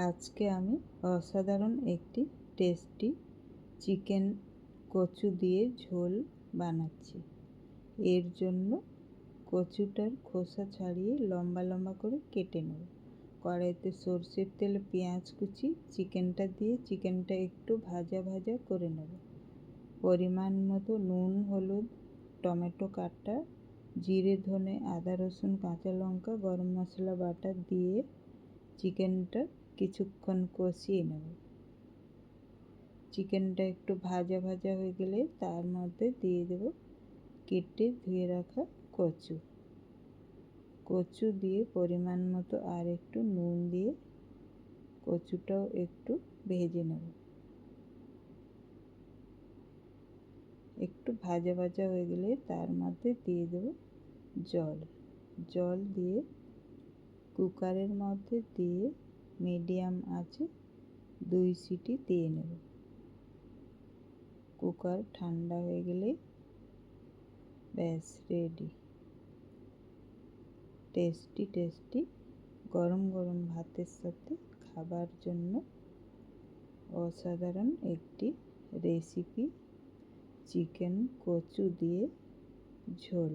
আজকে আমি অসাধারণ একটি টেস্টি চিকেন কচু দিয়ে ঝোল বানাচ্ছি। এর জন্য কচুটার খোসা ছাড়িয়ে লম্বা লম্বা করে কেটে নেব। কড়াইতে সরষের তেলে পেঁয়াজ কুচি চিকেনটা দিয়ে চিকেনটা একটু ভাজা ভাজা করে নেব। পরিমাণ মতো নুন, হলুদ, টমেটো কাটা, জিরে, ধনে, আদা, রসুন, কাঁচা লঙ্কা, গরম মশলা বাটা দিয়ে চিকেনটা কিছুক্ষণ কষিয়ে নেব। চিকেনটা একটু ভাজা ভাজা হয়ে গেলে তার মধ্যে দিয়ে দেব কেটে ধুয়ে রাখা কচু। কচু দিয়ে পরিমাণ মতো আর একটু নুন দিয়ে কচুটাও একটু ভেজে নেব। একটু ভাজা ভাজা হয়ে গেলে তার মধ্যে দিয়ে দেব জল দিয়ে কুকারের মধ্যে দিয়ে মিডিয়াম আঁচে 2 সিটি দিয়ে নেব। কুকার ঠান্ডা হয়ে গেলে ব্যাস রেডি। টেস্টি গরম গরম ভাতের সাথে খাবার জন্য অসাধারণ একটি রেসিপি চিকেন কচু দিয়ে ঝোল।